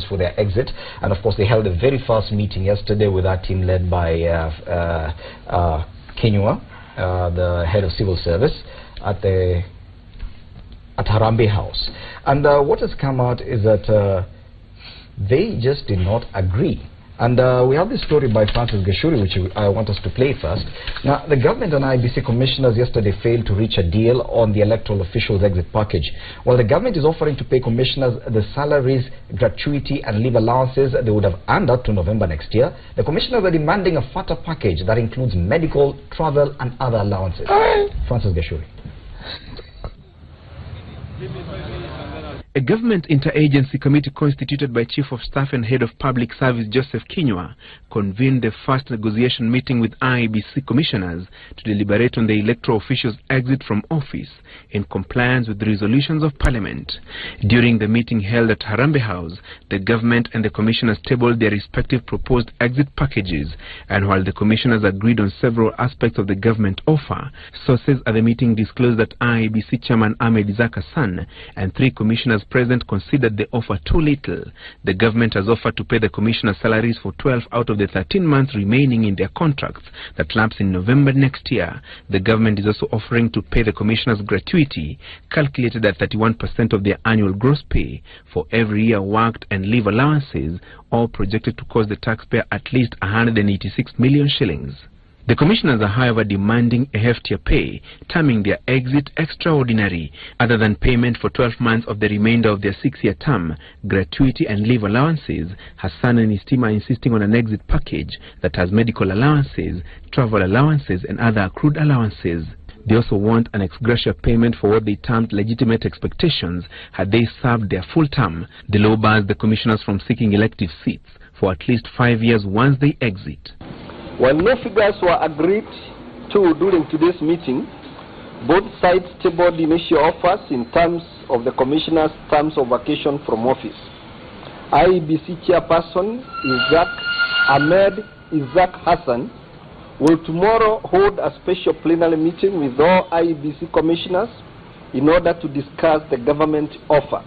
for their exit, and of course they held a very fast meeting yesterday with our team led by Kenyua, the head of civil service, at Harambee House. And what has come out is that they just did not agree. And we have this story by Francis Gashuri, which I want us to play first. Now, the government and IEBC commissioners yesterday failed to reach a deal on the electoral officials' exit package. While the government is offering to pay commissioners the salaries, gratuity and leave allowances they would have earned up to November next year, the commissioners are demanding a fatter package that includes medical, travel and other allowances. Francis Gashuri. A government interagency committee constituted by Chief of Staff and Head of Public Service Joseph Kinyua convened the first negotiation meeting with IEBC commissioners to deliberate on the electoral officials' exit from office in compliance with the resolutions of Parliament. During the meeting held at Harambee House, the government and the commissioners tabled their respective proposed exit packages, and while the commissioners agreed on several aspects of the government offer, sources at the meeting disclosed that IEBC Chairman Ahmed Isaac Hassan and 3 commissioners present considered the offer too little. The government has offered to pay the commissioner salaries for 12 out of the 13 months remaining in their contracts that lapse in November next year. The government is also offering to pay the commissioners gratuity, calculated at 31% of their annual gross pay, for every year worked, and leave allowances, all projected to cost the taxpayer at least 186 million shillings. The commissioners are, however, demanding a heftier pay, terming their exit extraordinary. Other than payment for 12 months of the remainder of their 6-year term, gratuity and leave allowances, Hassan and his team are insisting on an exit package that has medical allowances, travel allowances and other accrued allowances. They also want an ex gratia payment for what they termed legitimate expectations had they served their full term. The law bars the commissioners from seeking elective seats for at least 5 years once they exit. While no figures were agreed to during today's meeting, both sides tabled initial offers in terms of the commissioners' terms of vacation from office. IEBC chairperson Ahmed Isaac Hassan will tomorrow hold a special plenary meeting with all IEBC commissioners in order to discuss the government offer.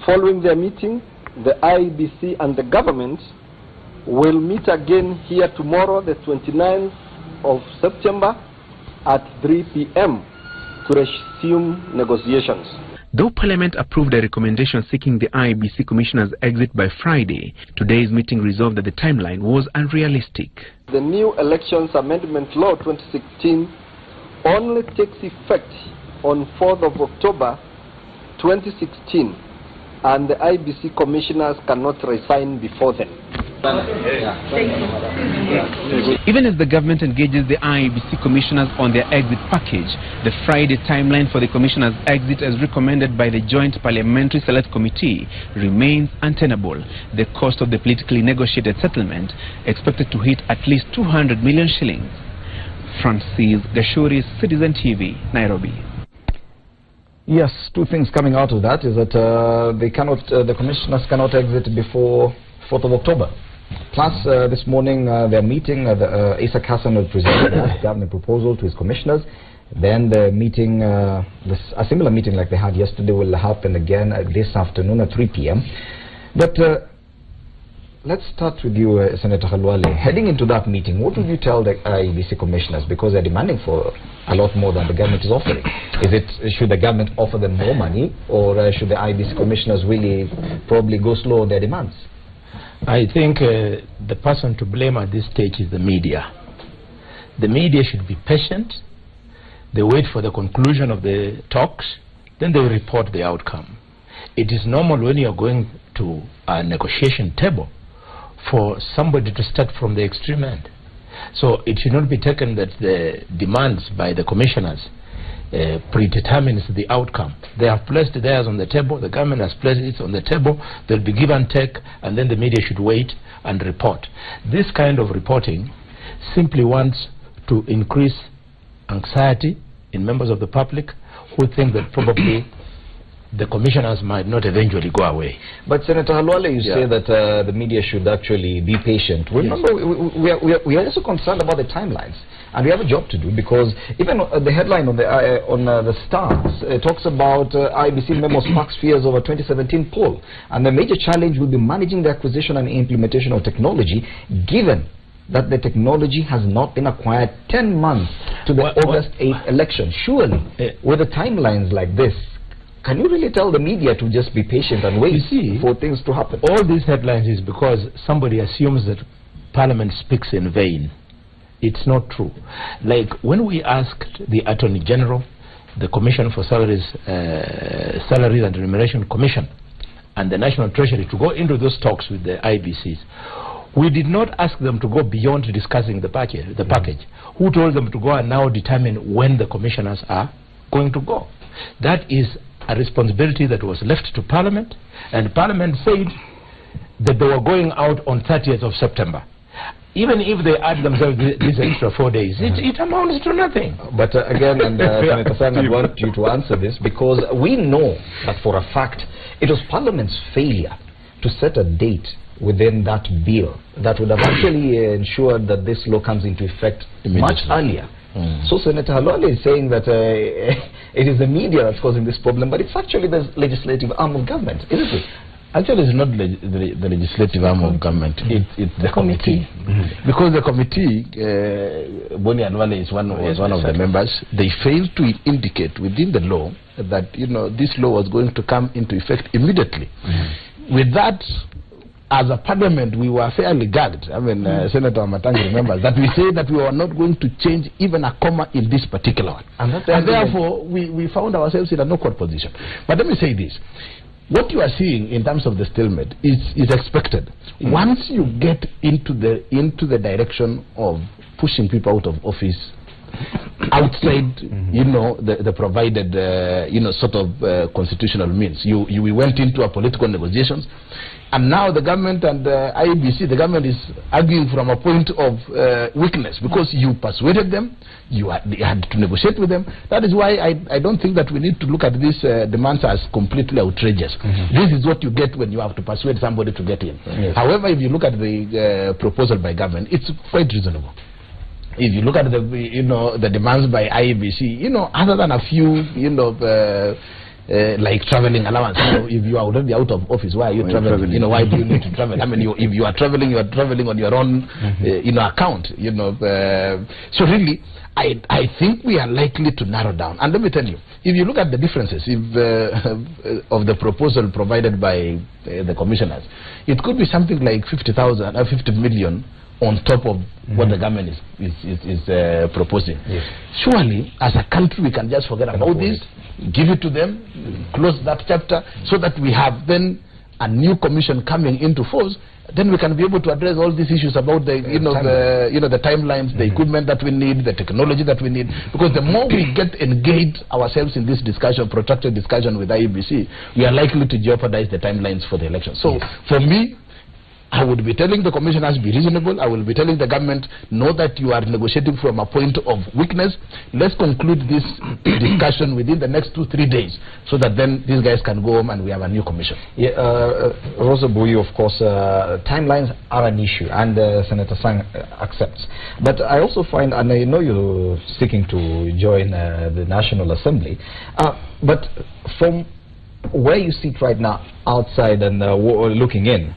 Following their meeting, the IEBC and the government will meet again here tomorrow, the 29th of September at 3 p.m. to resume negotiations. Though Parliament approved a recommendation seeking the IEBC commissioners' exit by Friday, today's meeting resolved that the timeline was unrealistic. The new Elections Amendment Law 2016 only takes effect on 4th of October 2016, and the IEBC commissioners cannot resign before then. Even as the government engages the IEBC commissioners on their exit package, the Friday timeline for the commissioners' exit as recommended by the Joint Parliamentary Select Committee remains untenable. The cost of the politically negotiated settlement expected to hit at least 200 million shillings. Francis Gashuri, Citizen TV, Nairobi. Yes, 2 things coming out of that is that the commissioners cannot exit before 4th of October. Plus, this morning they're meeting. Isaac Hassan will present a government proposal to his commissioners. Then the meeting, a similar meeting like they had yesterday, will happen again this afternoon at 3 p.m. But let's start with you, Senator Khalwale. Heading into that meeting, what would you tell the IEBC commissioners, because they're demanding for a lot more than the government is offering? Should the government offer them more money, or should the IEBC commissioners really probably go slow on their demands? I think the person to blame at this stage is the media. The media should be patient. They wait for the conclusion of the talks, then they report the outcome. It is normal when you are going to a negotiation table for somebody to start from the extreme end. So it should not be taken that the demands by the commissioners predetermines the outcome. They have placed theirs on the table, the government has placed it on the table, there will be give and take, and then the media should wait and report. This kind of reporting simply wants to increase anxiety in members of the public who think that probably the commissioners might not eventually go away. But Senator Halwale, you say that the media should actually be patient. Remember, we are also concerned about the timelines, and we have a job to do, because even the headline on the Stars talks about IEBC memo sparks fears over 2017 poll, and the major challenge will be managing the acquisition and implementation of technology, given that the technology has not been acquired 10 months to the August 8th election. Surely, with the timelines like this, can you really tell the media to just be patient and wait for things to happen? All these headlines is because somebody assumes that Parliament speaks in vain. It's not true. Like when we asked the Attorney General, the Commission for Salaries and Remuneration Commission, and the National Treasury to go into those talks with the IBCs, we did not ask them to go beyond discussing the package. Who told them to go and now determine when the commissioners are going to go? That is a responsibility that was left to Parliament, and Parliament said that they were going out on 30th of September. Even if they add themselves these extra 4 days, it amounts to nothing. But again, and Senator Sang, I want you to answer this, because we know that for a fact it was Parliament's failure to set a date within that bill that would have actually ensured that this law comes into effect much earlier. So Senator Halwale is saying that it is the media that's causing this problem, but it's actually the legislative arm of government, isn't it? Actually, it's not the legislative arm of government. It's the committee. Because the committee, Boni Anwale was one of the members. They failed to indicate within the law that this law was going to come into effect immediately. With that, as a parliament, we were fairly gagged. I mean, Senator Matangi remembers that we say that we were not going to change even a comma in this particular one. And therefore, we found ourselves in an awkward position. But let me say this. What you are seeing in terms of the stalemate is expected. Once you get into the direction of pushing people out of office outside the provided sort of constitutional means, we went into a political negotiations, and now the government and IEBC, the government is arguing from a point of weakness, because you persuaded them, you had to negotiate with them. That is why I don't think that we need to look at these demands as completely outrageous. This is what you get when you have to persuade somebody to get in. However, if you look at the proposal by government, it's quite reasonable. If you look at the demands by IEBC, other than a few, like traveling allowance, if you are already out of office, why are you traveling? Why do you need to travel? I mean, if you are traveling on your own, account. So really, I think we are likely to narrow down. And let me tell you, if you look at the differences of the proposal provided by the commissioners, it could be something like 50 million on top of what the government is proposing. Surely, as a country, we can just forget about this, give it to them, close that chapter, so that we have then a new commission coming into force. Then we can be able to address all these issues about the the timelines, the equipment that we need, the technology that we need. Because the more we get engaged ourselves in this discussion, protracted discussion with IEBC, we are likely to jeopardize the timelines for the election. So for me, I would be telling the commissioners, be reasonable. I will be telling the government, know that you are negotiating from a point of weakness. Let's conclude this discussion within the next 2-3 days, so that then these guys can go home and we have a new commission. Rosa Boyu, of course, timelines are an issue, and Senator Sang accepts. But I also find, and I know you're seeking to join the National Assembly, but from where you sit right now, outside and looking in,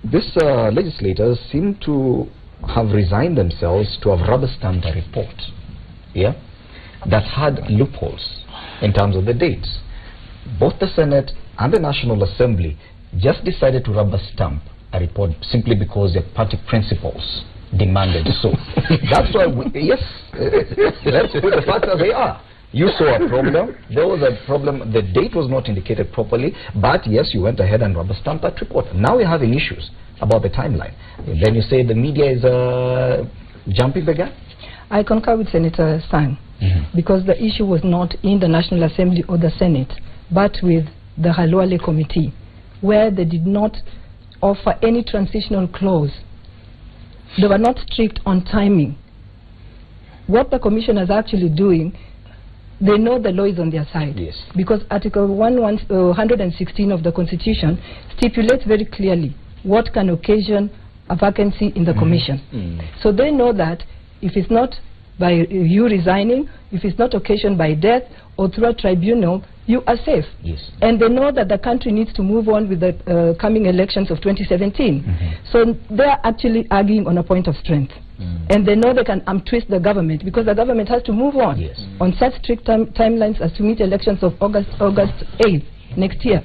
these legislators seem to have resigned themselves to have rubber-stamped a report, that had loopholes in terms of the dates. Both the Senate and the National Assembly just decided to rubber-stamp a report simply because their party principles demanded so. That's why, let's put the facts as they are. You saw a problem, there was a problem, the date was not indicated properly, but yes, you went ahead and rubber-stamped that report. Now we're having issues about the timeline. Then you say the media is jumping the gun? I concur with Senator Sang, because the issue was not in the National Assembly or the Senate, but with the Halwale Committee, where they did not offer any transitional clause. They were not strict on timing. What the commissioners are actually doing they know the law is on their side. Yes. Because Article 116 of the Constitution stipulates very clearly what can occasion a vacancy in the commission. So they know that if it's not by you resigning, if it's not occasioned by death or through a tribunal, you are safe. Yes. And they know that the country needs to move on with the coming elections of 2017. So they are actually arguing on a point of strength. And they know they can twist the government, because the government has to move on on such strict timelines as to meet elections of August 8th next year.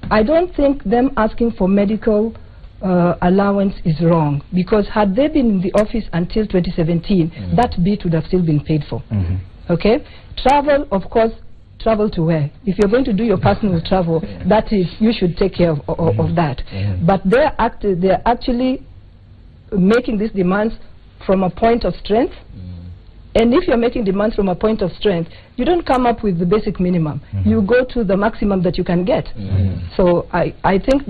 I don't think them asking for medical allowance is wrong, because had they been in the office until 2017, that bit would have still been paid for. Okay? Travel, of course, travel to where? If you're going to do your personal travel, that is, you should take care of that. But they're actually making these demands from a point of strength. And if you're making demands from a point of strength, you don't come up with the basic minimum. You go to the maximum that you can get. So I think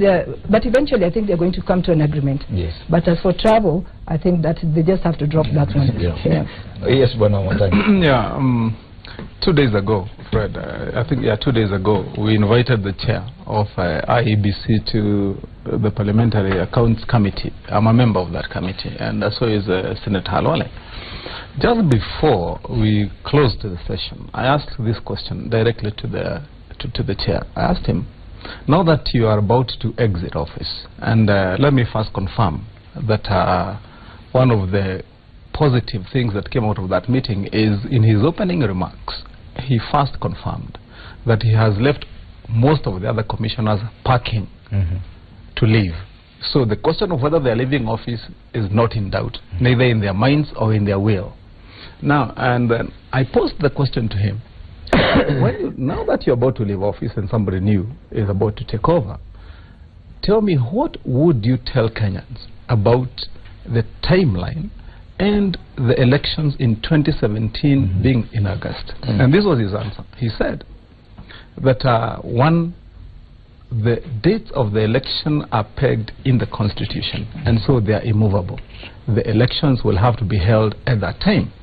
but eventually I think they're going to come to an agreement. Yes. But as for travel, I think that they just have to drop that one. Yes, Bwana, one time. Yeah, 2 days ago, Fred, I think 2 days ago, we invited the chair of IEBC to the Parliamentary Accounts Committee. I'm a member of that committee, and so is Senator Halwale. Just before we closed the session, I asked this question directly to the chair. I asked him, now that you are about to exit office, and let me first confirm that one of the positive things that came out of that meeting is, in his opening remarks, he first confirmed that he has left most of the other commissioners packing to leave. So the question of whether they are leaving office is not in doubt, neither in their minds or in their will. Now, and then I posed the question to him, now that you're about to leave office and somebody new is about to take over, tell me, what would you tell Kenyans about the timeline and the elections in 2017 being in August? And this was his answer. He said that the dates of the election are pegged in the Constitution, and so they are immovable. The elections will have to be held at that time.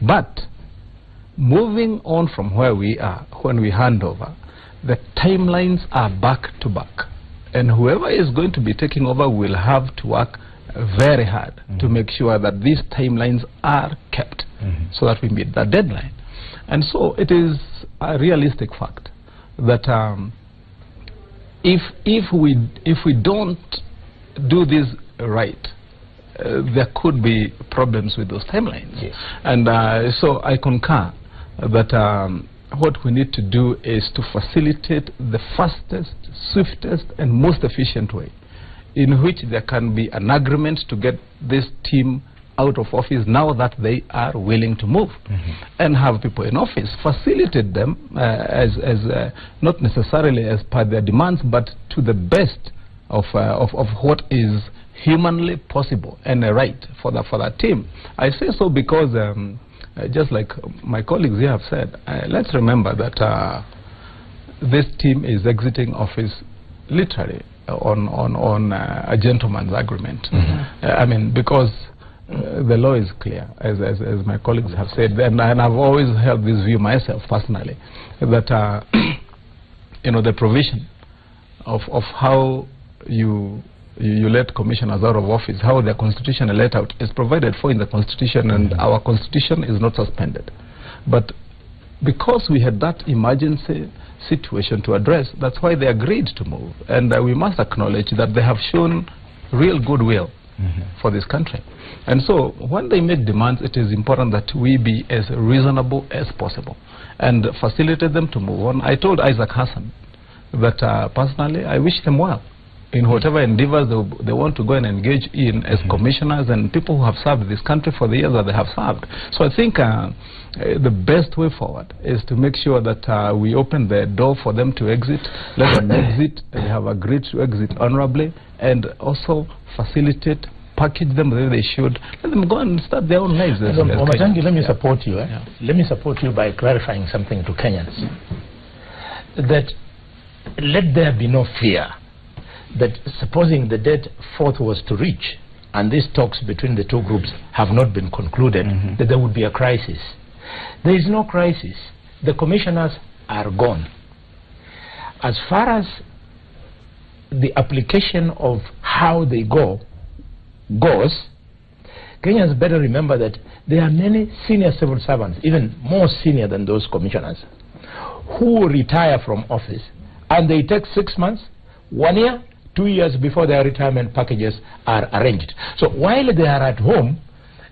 But moving on from where we are, when we hand over, the timelines are back to back. And whoever is going to be taking over will have to work very hard to make sure that these timelines are kept so that we meet that deadline. And so it is a realistic fact that if we don't do this right, there could be problems with those timelines. Yes. And so I concur that what we need to do is to facilitate the fastest, swiftest and most efficient way in which there can be an agreement to get this team out of office now that they are willing to move, and have people in office, facilitate them as not necessarily as per their demands, but to the best of what is humanly possible and right for that team. I say so because just like my colleagues here have said, let's remember that this team is exiting office literally on a gentleman's agreement. I mean, because the law is clear, as my colleagues have said, and I've always held this view myself personally, that you know, the provision of how you let commissioners out of office, how their constitution is let out, is provided for in the Constitution, and our Constitution is not suspended. But because we had that emergency situation to address, that's why they agreed to move. And we must acknowledge that they have shown real goodwill for this country. And so when they make demands, it is important that we be as reasonable as possible and facilitate them to move on. I told Isaac Hassan that personally I wish them well in whatever endeavors they want to go and engage in as commissioners and people who have served this country for the years that they have served. So I think the best way forward is to make sure that we open the door for them to exit, let them exit, they have agreed to exit honorably, and also facilitate, package them the way they should, let them go and start their own lives. Let me support you. Let me support you by clarifying something to Kenyans. That let there be no fear that supposing the date 4th was to reach and these talks between the two groups have not been concluded, that there would be a crisis. There is no crisis. The commissioners are gone. As far as the application of how they goes, Kenyans better remember that there are many senior civil servants, even more senior than those commissioners, who retire from office, and they take 6 months, 1 year, 2 years before their retirement packages are arranged. So while they are at home,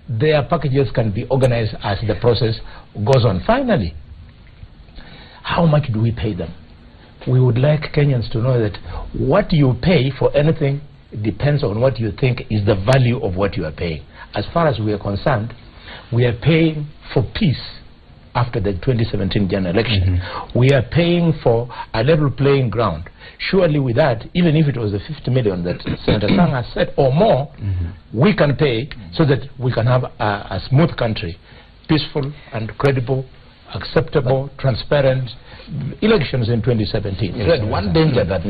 their packages can be organized as the process goes on. Finally, how much do we pay them? We would like Kenyans to know that what you pay for anything depends on what you think is the value of what you are paying. As far as we are concerned, we are paying for peace after the 2017 general election. We are paying for a level playing ground. Surely with that, even if it was the 50 million that Senator Sang has said or more, we can pay so that we can have a smooth country, peaceful and credible, acceptable, transparent elections in 2017. Fred, one danger that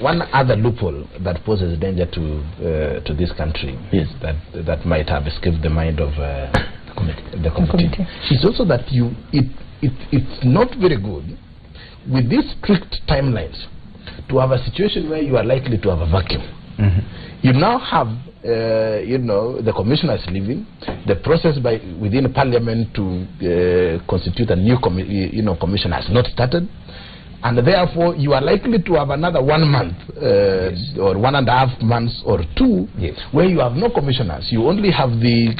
one other loophole that poses danger to this country, yes, that might have escaped the mind of the committee is also that it's not very good with these strict timelines to have a situation where you are likely to have a vacuum. You now have the commissioners leaving, the process within Parliament to constitute a new commission has not started, and therefore you are likely to have another 1 month or 1.5 months or 2 where you have no commissioners. You only have the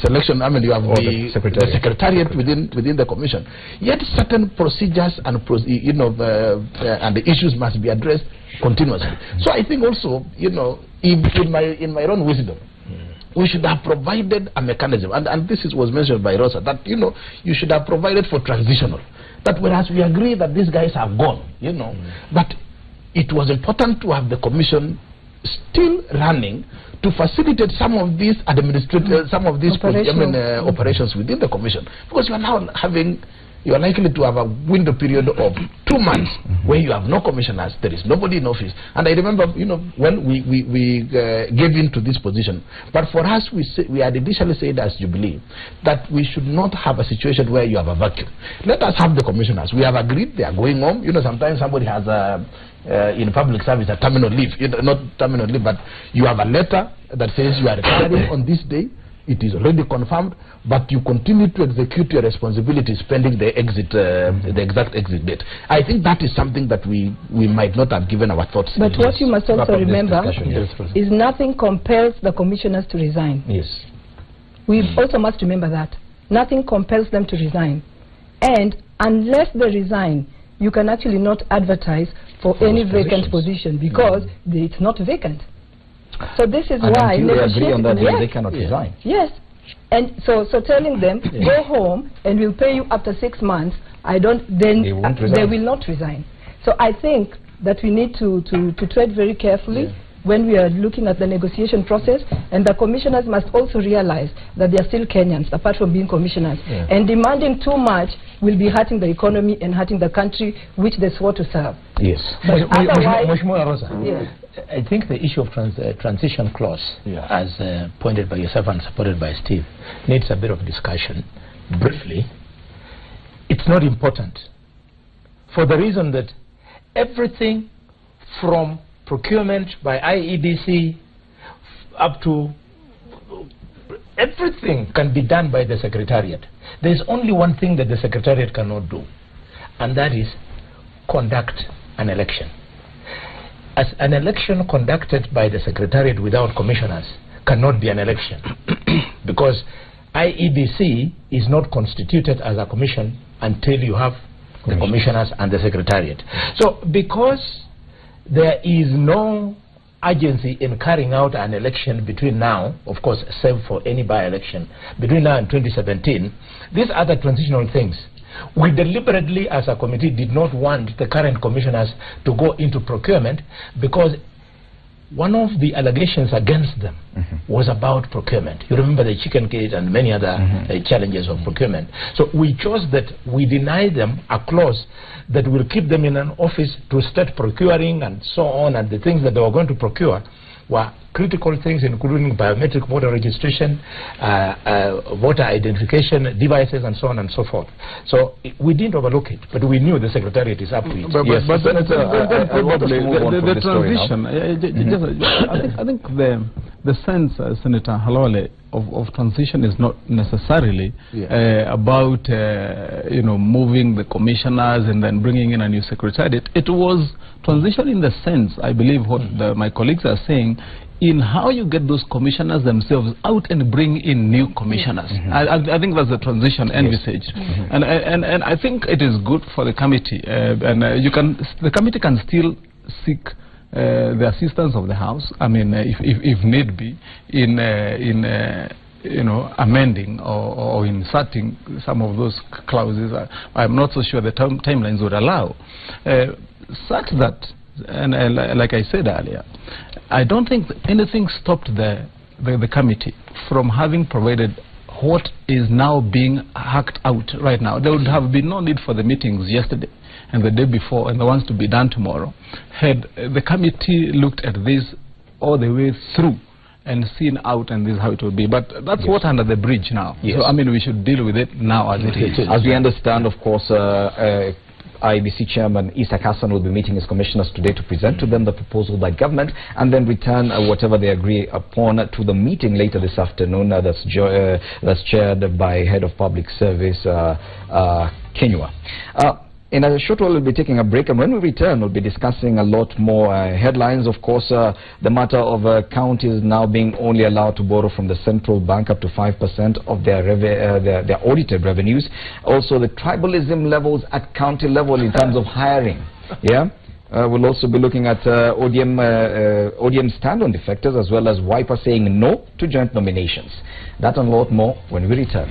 selection. I mean, you have the secretariat within the commission. Yet certain procedures and and the issues must be addressed continuously. So I think also, in my own wisdom, we should have provided a mechanism, and this was mentioned by Rosa, that you should have provided for transitional. That whereas we agree that these guys have gone, but it was important to have the commission still running to facilitate some of these administrative, some of these operations within the commission, because you are now having. You are likely to have a window period of 2 months where you have no commissioners, there is nobody in office. And I remember, when we gave in to this position. But for us, we had initially said as Jubilee that we should not have a situation where you have a vacuum. Let us have the commissioners. We have agreed they are going home. Sometimes somebody has in public service a terminal leave. Not terminal leave, but you have a letter that says you are retiring on this day. It is already confirmed, but you continue to execute your responsibilities pending the exit, the exact exit date. I think that is something that we might not have given our thoughts. But what you must also remember is nothing compels the commissioners to resign. Yes. We also must remember that. Nothing compels them to resign. And unless they resign, you can actually not advertise for any vacant position because it's not vacant. So this is why they agree on that, they cannot resign. Yes, and so telling them go home and we'll pay you after 6 months, they will not resign. So I think that we need to tread very carefully when we are looking at the negotiation process, and the commissioners must also realize that they are still Kenyans apart from being commissioners, and demanding too much will be hurting the economy and hurting the country which they swore to serve. Yes. Otherwise, I think the issue of transition clause, as pointed by yourself and supported by Steve, needs a bit of discussion. Briefly, it's not important for the reason that everything from procurement by IEBC up to everything can be done by the Secretariat. There is only one thing that the Secretariat cannot do, and that is conduct an election. As an election conducted by the Secretariat without commissioners cannot be an election because IEBC is not constituted as a commission until you have the commissioners and the Secretariat. So because there is no urgency in carrying out an election between now, of course, save for any by-election, between now and 2017, these other transitional things, we deliberately as a committee did not want the current commissioners to go into procurement because one of the allegations against them was about procurement. You remember the chicken cage and many other challenges of procurement. So we chose that we deny them a clause that will keep them in an office to start procuring and so on, and the things that they were going to procure were critical things, including biometric voter registration, voter identification devices, and so on and so forth. So we didn't overlook it, but we knew the Secretariat is up to it. But then probably the transition. I think the sense, Senator Halwale, of transition is not necessarily about moving the commissioners and then bringing in a new secretariat. It was transition in the sense, I believe, what my colleagues are saying, in how you get those commissioners themselves out and bring in new commissioners. I think that's the transition envisaged. And I think it is good for the committee, the committee can still seek the assistance of the House, I mean, if need be, in amending or inserting some of those clauses. I'm not so sure the timelines would allow, such that, and like I said earlier, I don't think anything stopped the committee from having provided what is now being hacked out right now. There would have been no need for the meetings yesterday and the day before and the ones to be done tomorrow had the committee looked at this all the way through and seen out, and this is how it will be. But that's water under the bridge now. So I mean, we should deal with it now as it is. As we understand, of course, IEBC Chairman Isaac Hassan will be meeting his commissioners today to present to them the proposal by government and then return whatever they agree upon to the meeting later this afternoon that's chaired by Head of Public Service Kinyua. In a short while, we'll be taking a break, and when we return, we'll be discussing a lot more headlines. Of course, the matter of counties now being only allowed to borrow from the central bank up to 5% of their audited revenues. Also, the tribalism levels at county level in terms of hiring. We'll also be looking at ODM stand on defectors, as well as Wiper saying no to joint nominations. That and a lot more when we return.